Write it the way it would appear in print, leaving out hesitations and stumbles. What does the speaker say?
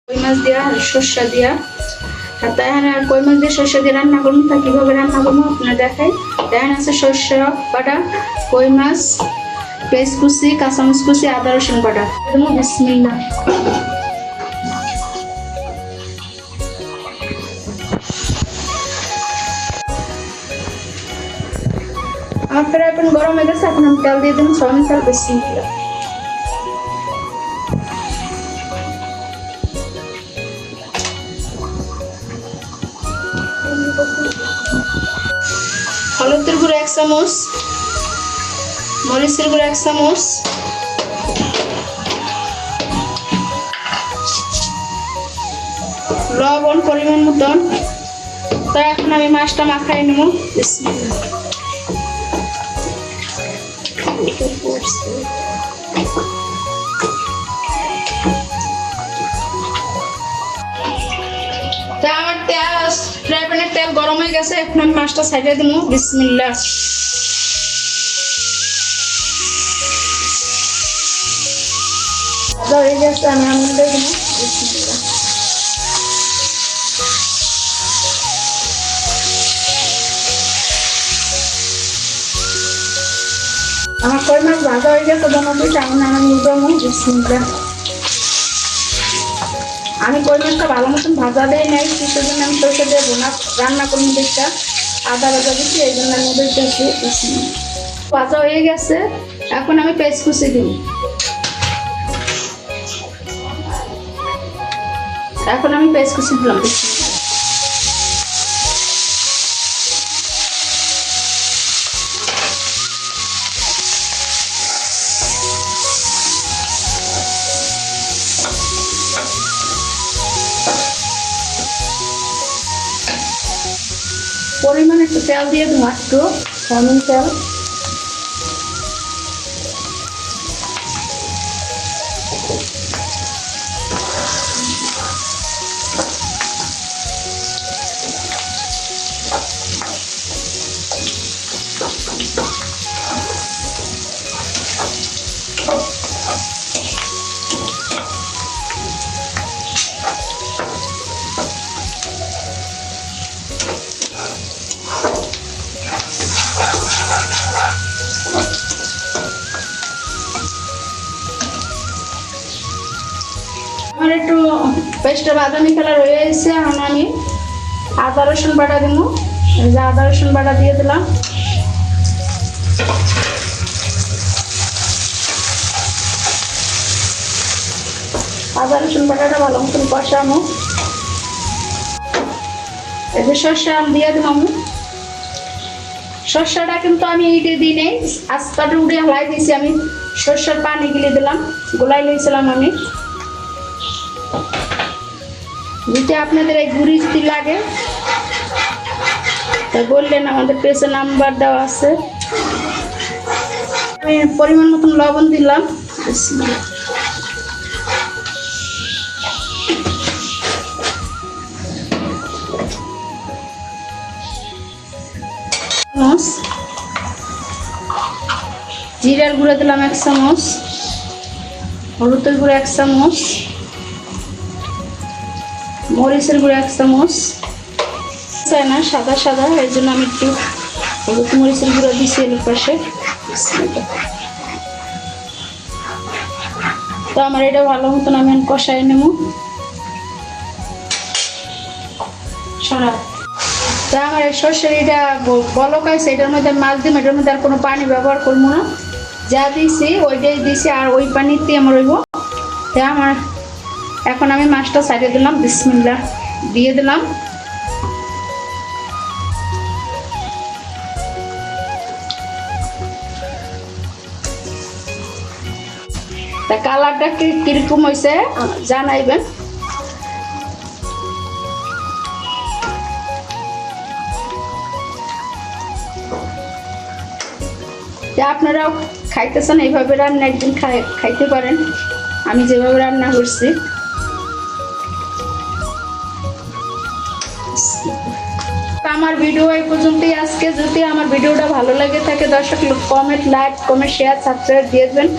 কই মাছ দিয়া সর্ষা দিয়া তাই কই মাছ দিয়ে সর্ষা দিয়ে রান্না করবো। তা কিভাবে রান্না করবো আপনার দেখাই। দেখেন আছে সর্ষা বাটা, কই মাছ, পেঁয়াজ কুচি, কাঁচামরিচ কুচি, আদা রসুন বাটা। বিসমিল্লাহ। আমার ফ্রাই প্যান গরম হয়ে গেছে, এখন আমি তেল দিয়ে দেবো সয়াবিন তেল। বিসমিল্লাহ। হলুদের গুঁড়ো 1 চামচ, মরিচের গুঁড়ো 1 চামচ, লবণ পরিমাণ মতন। তো এখন আমি মাছটা মাখাই নেব। বিসমিল্লাহ। আমার ফ্রাই প্যানের তেল গরম হয়ে গেছে, এখন আমি মাছটা সাইডে দিব। বিসমিল্লাহ। হয়ে গেছে, আমি আমুল দিয়ে দেবো। বিসমিল্লাহ। আমার কই মাছ ভাজা হয়ে গেছে, মোটামুটি আমি দেবো। বিসমিল্লাহ। আমি কই মাছটা ভালো মতন ভাজা দিয়ে নেই, সেই জন্য আমি সরষে দিয়ে রান্না করবো। দেখটা আদা ভাজা দিচ্ছি, এই জন্য আমি দিচ্ছি। ভাজা হয়ে গেছে, এখন আমি পেঁয়াজ কুচি দিব। এখন আমি পেঁয়াজ কুচি দিলাম। পরিমাণে একটু তেল দিয়ে দেবো, একটু সয়াবিন তেল। আমার একটু পেস্টটা বাদামি কালার হয়ে এসেছে, এখন আমি আদা রসুন বাটা দিব। এই যে আদা রসুন বাটা দিয়ে দিলাম। আদা রসুন বাটাটা ভালো মতন কষানো। এই যে সর্ষে দিয়ে দিলাম। সর্ষাটা কিন্তু আমি এইটা দিই নেই, আস্তাটা উড়ে হলাই দিয়েছি। আমি সর্ষের পানি গিলে দিলাম, গোলাই নিয়েছিলাম আমি। যদি আপনাদের এই গুঁড়ি যদি লাগে তা বললেন, আমাদের পেজে নাম্বার দেওয়া আছে। আমি পরিমাণ মতন লবণ দিলাম। জিরার গুঁড়ো দিলাম 1 চামচ, হলুদের গুঁড়ো 1 চামচ, মরিচের গুঁড়ো 1 চামচ। চাই না সাদা সাদা, এর জন্য আমি একটু হলুদ মরিচের গুঁড়ো দিচ্ছি এর পাশে। তো আমার এটা ভালো মতন আমি কষাই নেব। তা আমার এই সর্ষের এটা বলক আছে, এটার মধ্যে মাছ দিম। এটার মধ্যে আর কোনো পানি ব্যবহার করবো না, যা দিয়েছি ওইটাই দিয়েছি, আর ওই পানিতে আমার রইব। তা আমার এখন আমি মাছটা সাইডে দিলাম। বিসমিল্লাহ দিয়ে দিলাম। তা কালারটা কিরকম হয়েছে জানাইবেন। আপনারাও খাইতেছেন এইভাবে রান্না, একদিন খাইতে পারেন আমি যেভাবে রান্না করছি। আমার ভিডিও এই পর্যন্তই আজকে। যদি আমার ভিডিওটা ভালো লাগে থাকে, দর্শক comment, like, comment, share, subscribe দিয়ে দেবেন।